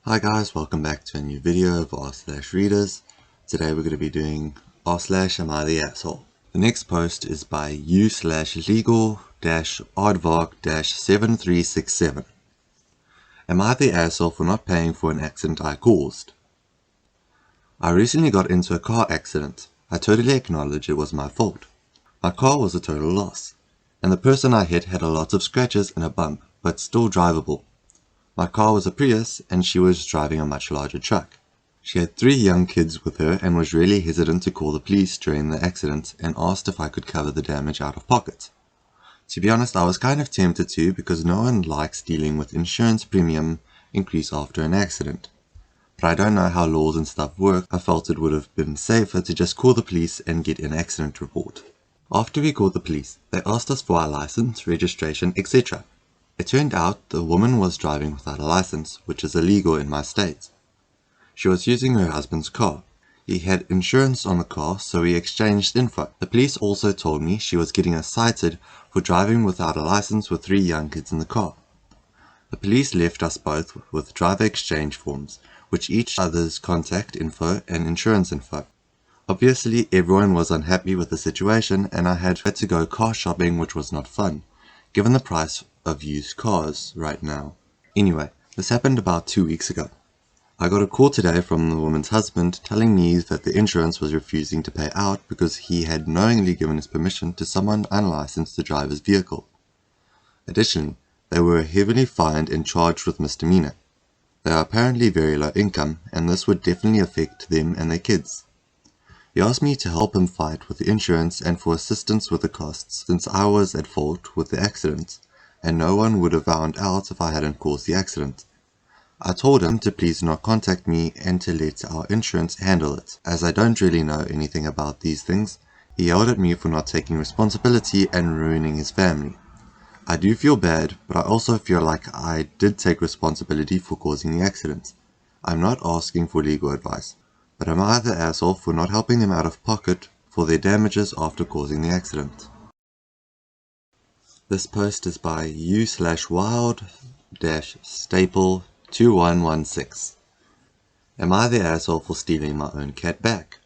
Hi guys, welcome back to a new video of r/readers. Today we're going to be doing r/am I the asshole. The next post is by u/legal-aardvark-7367. Am I the asshole for not paying for an accident I caused? I recently got into a car accident. I totally acknowledge it was my fault. My car was a total loss, and the person I hit had a lot of scratches and a bump, but still drivable. My car was a Prius, and she was driving a much larger truck. She had 3 young kids with her and was really hesitant to call the police during the accident and asked if I could cover the damage out of pocket. To be honest, I was kind of tempted to because no one likes dealing with insurance premium increase after an accident. But I don't know how laws and stuff work. I felt it would have been safer to just call the police and get an accident report. After we called the police, they asked us for our license, registration, etc. It turned out the woman was driving without a license, which is illegal in my state. She was using her husband's car. He had insurance on the car, so we exchanged info. The police also told me she was getting us cited for driving without a license with 3 young kids in the car. The police left us both with driver exchange forms, which each other's contact info and insurance info. Obviously, everyone was unhappy with the situation, and I had to go car shopping, which was not fun, given the price of used cars right now. Anyway, this happened about 2 weeks ago. I got a call today from the woman's husband telling me that the insurance was refusing to pay out because he had knowingly given his permission to someone unlicensed to drive his vehicle. Additionally, they were heavily fined and charged with misdemeanor. They are apparently very low income, and this would definitely affect them and their kids. He asked me to help him fight with the insurance and for assistance with the costs since I was at fault with the accident, and no one would have found out if I hadn't caused the accident. I told him to please not contact me and to let our insurance handle it, as I don't really know anything about these things. He yelled at me for not taking responsibility and ruining his family. I do feel bad, but I also feel like I did take responsibility for causing the accident. I'm not asking for legal advice, but am I the asshole for not helping them out of pocket for their damages after causing the accident? This post is by u/wild-staple2116. Am I the asshole for stealing my own cat back?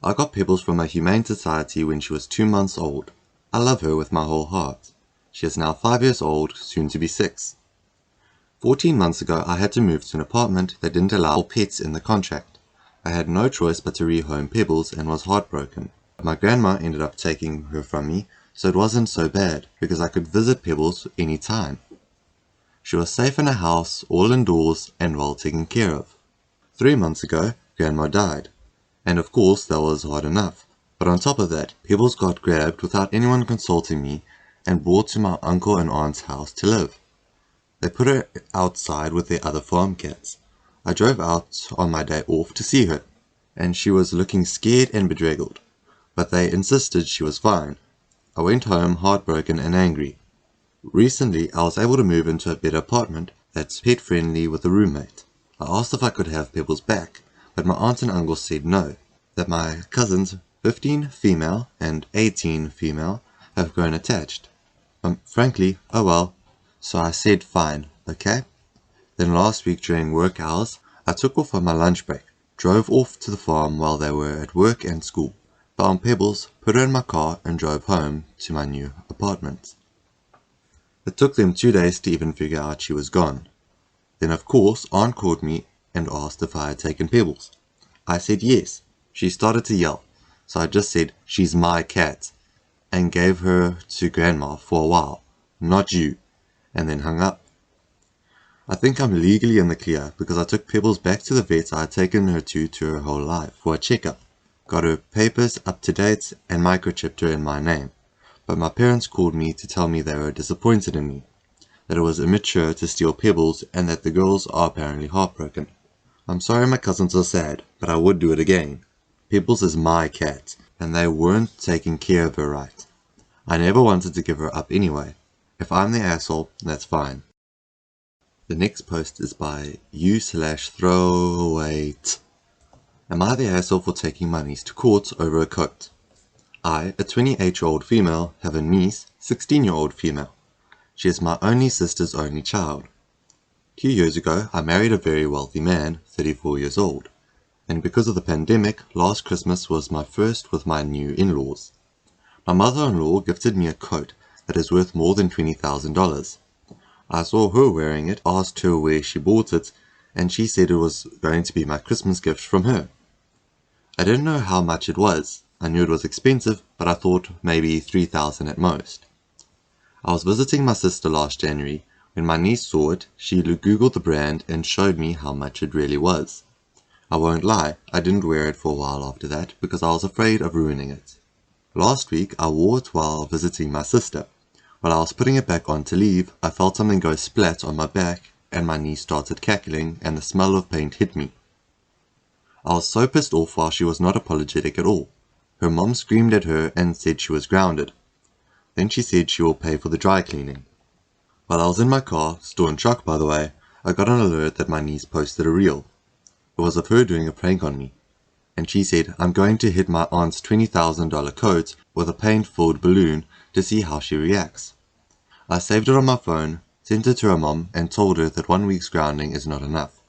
I got Pebbles from a humane society when she was 2 months old. I love her with my whole heart. She is now 5 years old, soon to be 6. 14 months ago I had to move to an apartment that didn't allow pets in the contract. I had no choice but to rehome Pebbles and was heartbroken. My grandma ended up taking her from me, so it wasn't so bad because I could visit Pebbles any time. She was safe in a house, all indoors, and well taken care of. 3 months ago, Grandma died, and of course that was hard enough. But on top of that, Pebbles got grabbed without anyone consulting me and brought to my uncle and aunt's house to live. They put her outside with their other farm cats. I drove out on my day off to see her, and she was looking scared and bedraggled, but they insisted she was fine. I went home heartbroken and angry. Recently, I was able to move into a better apartment that's pet-friendly with a roommate. I asked if I could have Pebbles back, but my aunt and uncle said no, that my cousins, 15 female and 18 female, have grown attached. Frankly, oh well, so I said fine, okay? Then last week during work hours, I took off on my lunch break, drove off to the farm while they were at work and school, found Pebbles, put her in my car and drove home to my new apartment. It took them 2 days to even figure out she was gone. Then of course Aunt called me and asked if I had taken Pebbles. I said yes. She started to yell, so I just said, "She's my cat," and gave her to Grandma for a while, "Not you," and then hung up. I think I'm legally in the clear because I took Pebbles back to the vet I had taken her to her whole life for a checkup, got her papers up to date and microchipped her in my name. But my parents called me to tell me they were disappointed in me, that it was immature to steal Pebbles, and that the girls are apparently heartbroken. I'm sorry my cousins are sad, but I would do it again. Pebbles is my cat, and they weren't taking care of her right. I never wanted to give her up anyway. If I'm the asshole, that's fine. The next post is by u/throwaway. Am I the asshole for taking my niece to court over a coat? I, a 28-year-old female, have a niece, 16-year-old female. She is my only sister's only child. 2 years ago, I married a very wealthy man, 34 years old, and because of the pandemic, last Christmas was my first with my new in-laws. My mother-in-law gifted me a coat that is worth more than $20,000. I saw her wearing it, asked her where she bought it, and she said it was going to be my Christmas gift from her. I didn't know how much it was. I knew it was expensive, but I thought maybe $3,000 at most. I was visiting my sister last January. When my niece saw it, she googled the brand and showed me how much it really was. I won't lie, I didn't wear it for a while after that because I was afraid of ruining it. Last week I wore it while visiting my sister. While I was putting it back on to leave, I felt something go splat on my back and my niece started cackling and the smell of paint hit me. I was so pissed off while she was not apologetic at all. Her mom screamed at her and said she was grounded. Then she said she will pay for the dry cleaning. While I was in my car, still in shock by the way, I got an alert that my niece posted a reel. It was of her doing a prank on me. And she said, I'm going to hit my aunt's $20,000 coat with a paint-filled balloon to see how she reacts. I saved it on my phone, sent it to her mom, and told her that 1 week's grounding is not enough.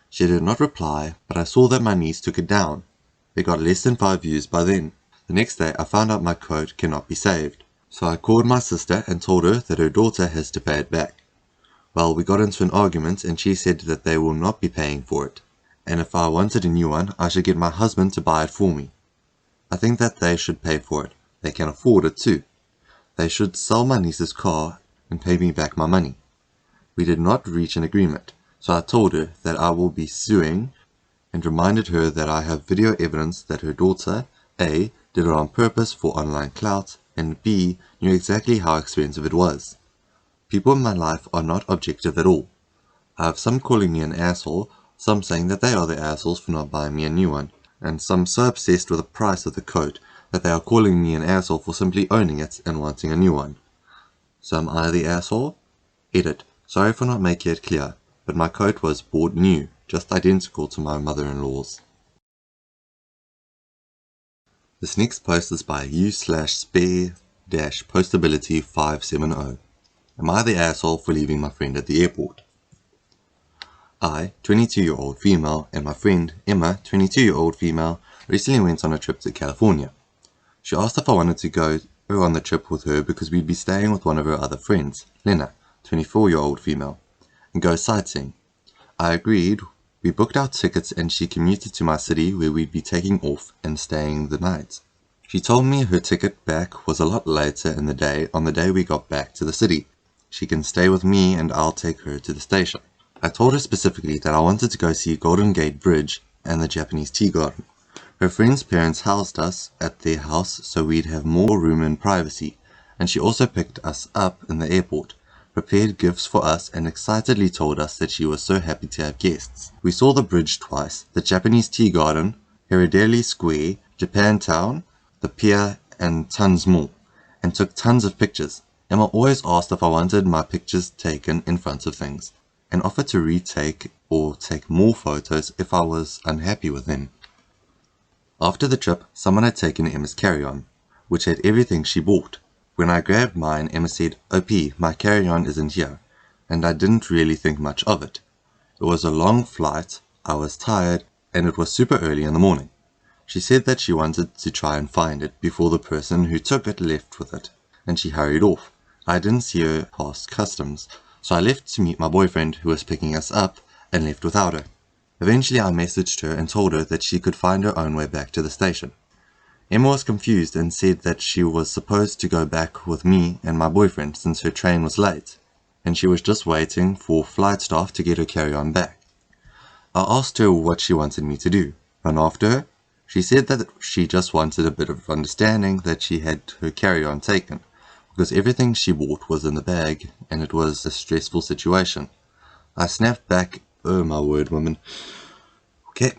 She did not reply, but I saw that my niece took it down. It got less than 5 views by then. The next day I found out my code cannot be saved. So I called my sister and told her that her daughter has to pay it back. Well, we got into an argument and she said that they will not be paying for it. And if I wanted a new one, I should get my husband to buy it for me. I think that they should pay for it. They can afford it too. They should sell my niece's car and pay me back my money. We did not reach an agreement, so I told her that I will be suing and reminded her that I have video evidence that her daughter, A, did it on purpose for online clout, and B, knew exactly how expensive it was. People in my life are not objective at all. I have some calling me an asshole, some saying that they are the assholes for not buying me a new one, and some so obsessed with the price of the coat that they are calling me an asshole for simply owning it and wanting a new one. So am I the asshole? Edit. Sorry for not making it clear, but my coat was bought new, just identical to my mother-in-law's. This next post is by u/spare-postability570. Am I the asshole for leaving my friend at the airport? I, 22-year-old female, and my friend, Emma, 22-year-old female, recently went on a trip to California. She asked if I wanted to go on the trip with her because we'd be staying with one of her other friends, Lena, 24-year-old female, and go sightseeing. I agreed. We booked our tickets and she commuted to my city where we'd be taking off and staying the night. She told me her ticket back was a lot later in the day on the day we got back to the city. She can stay with me and I'll take her to the station. I told her specifically that I wanted to go see Golden Gate Bridge and the Japanese tea garden. Her friend's parents housed us at their house so we'd have more room and privacy, and she also picked us up in the airport, prepared gifts for us and excitedly told us that she was so happy to have guests. We saw the bridge twice, the Japanese tea garden, Heredale Square, Japantown, the pier and tons more, and took tons of pictures. Emma always asked if I wanted my pictures taken in front of things, and offered to retake or take more photos if I was unhappy with them. After the trip, someone had taken Emma's carry-on, which had everything she bought. When I grabbed mine, Emma said, "OP, my carry-on isn't here," and I didn't really think much of it. It was a long flight, I was tired, and it was super early in the morning. She said that she wanted to try and find it before the person who took it left with it, and she hurried off. I didn't see her past customs, so I left to meet my boyfriend who was picking us up and left without her. Eventually I messaged her and told her that she could find her own way back to the station. Emma was confused and said that she was supposed to go back with me and my boyfriend since her train was late, and she was just waiting for flight staff to get her carry-on back. I asked her what she wanted me to do. Run after her? She said that she just wanted a bit of understanding that she had her carry-on taken, because everything she bought was in the bag and it was a stressful situation. I snapped back, oh my word woman. Okay.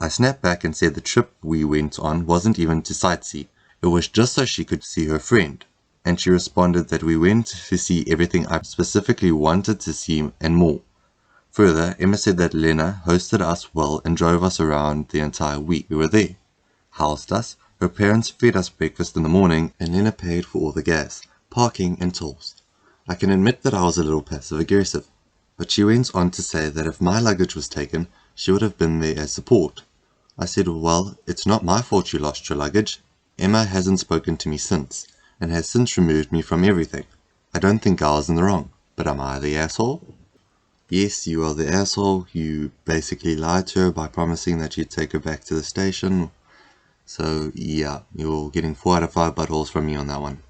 I snapped back and said the trip we went on wasn't even to sightsee, it was just so she could see her friend, and she responded that we went to see everything I specifically wanted to see and more. Further, Emma said that Lena hosted us well and drove us around the entire week we were there. Housed us, her parents fed us breakfast in the morning, and Lena paid for all the gas, parking and tolls. I can admit that I was a little passive-aggressive. But she went on to say that if my luggage was taken, she would have been there as support. I said, well, it's not my fault you lost your luggage. Emma hasn't spoken to me since, and has since removed me from everything. I don't think I was in the wrong, but am I the asshole? Yes, you are the asshole. You basically lied to her by promising that you'd take her back to the station. So yeah, you're getting 4 out of 5 buttholes from me on that one.